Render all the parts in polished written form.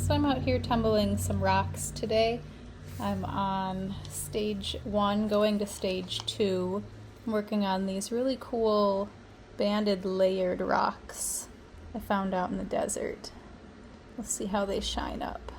So I'm out here tumbling some rocks today. I'm on stage 1 going to stage 2. I'm working on these really cool banded layered rocks I found out in the desert. We'll see how they shine up.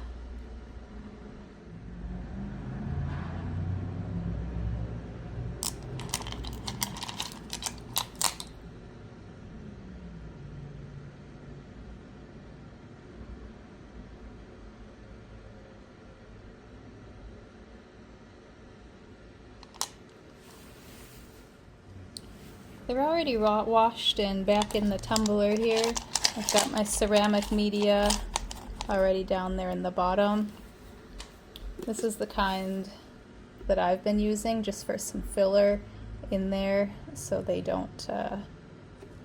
They're already washed and back in the tumbler here. I've got my ceramic media already down there in the bottom. This is the kind that I've been using just for some filler in there so they don't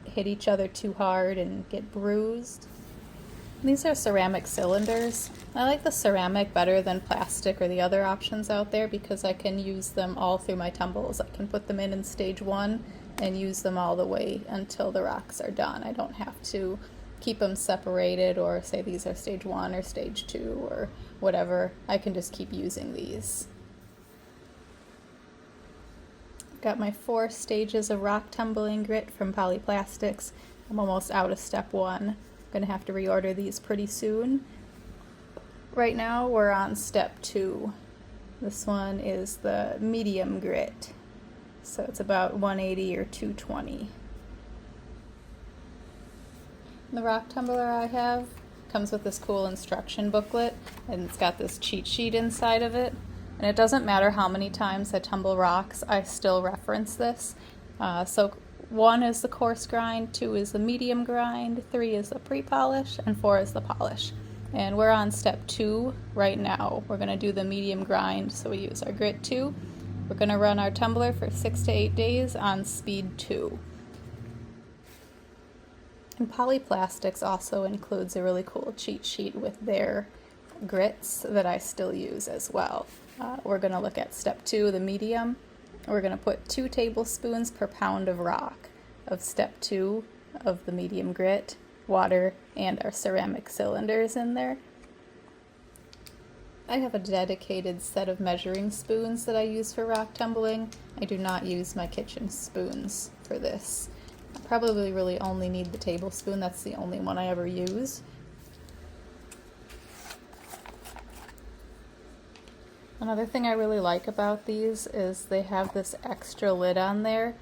hit each other too hard and get bruised. These are ceramic cylinders. I like the ceramic better than plastic or the other options out there because I can use them all through my tumbles. I can put them in stage 1 and use them all the way until the rocks are done. I don't have to keep them separated or say these are stage 1 or stage 2 or whatever. I can just keep using these. I've got my 4 stages of rock tumbling grit from Polyplastics. I'm almost out of step 1. I'm gonna have to reorder these pretty soon. Right now we're on step 2. This one is the medium grit. So it's about 180 or 220. The rock tumbler I have comes with this cool instruction booklet, and it's got this cheat sheet inside of it. And it doesn't matter how many times I tumble rocks, I still reference this. So 1 is the coarse grind, 2 is the medium grind, 3 is the pre-polish, and 4 is the polish. And we're on step 2 right now. We're gonna do the medium grind, so we use our grit 2. We're going to run our tumbler for 6 to 8 days on speed 2. And Polyplastics also includes a really cool cheat sheet with their grits that I still use as well. We're going to look at step 2, the medium. We're going to put 2 tablespoons per pound of rock of step 2 of the medium grit, water, and our ceramic cylinders in there. I have a dedicated set of measuring spoons that I use for rock tumbling. I do not use my kitchen spoons for this. I probably really only need the tablespoon. That's the only one I ever use. Another thing I really like about these is they have this extra lid on there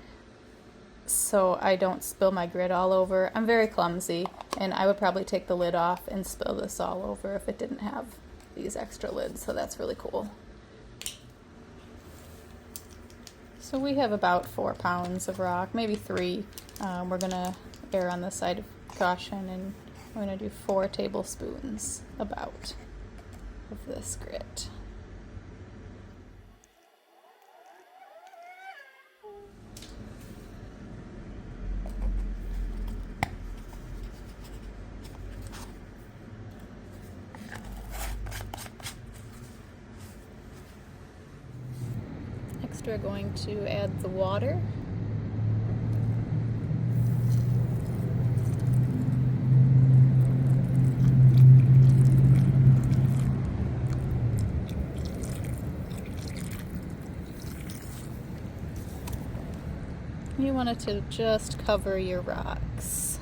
so I don't spill my grit all over. I'm very clumsy and I would probably take the lid off and spill this all over if it didn't have these extra lids, so that's really cool. So we have about 4 pounds of rock, maybe 3. We're gonna err on the side of caution and we're gonna do 4 tablespoons about of this grit. We're going to add the water. You want it to just cover your rocks.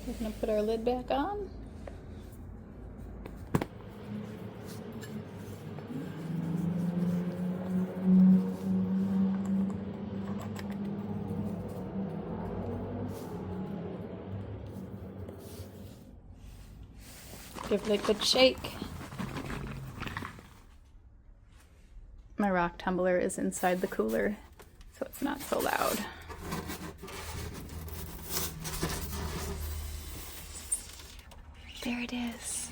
We're going to put our lid back on. Give it a good shake. My rock tumbler is inside the cooler, so it's not so loud. There it is.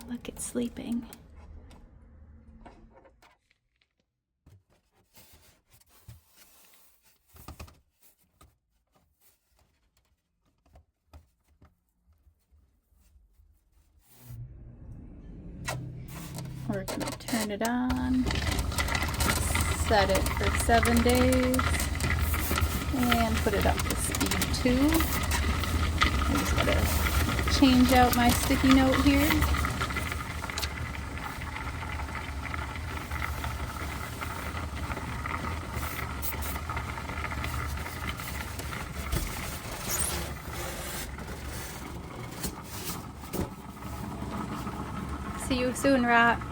Look, it's sleeping. We're going to turn it on. set it for 7 days and put it up to speed 2. I just gotta change out my sticky note here. See you soon, Rock.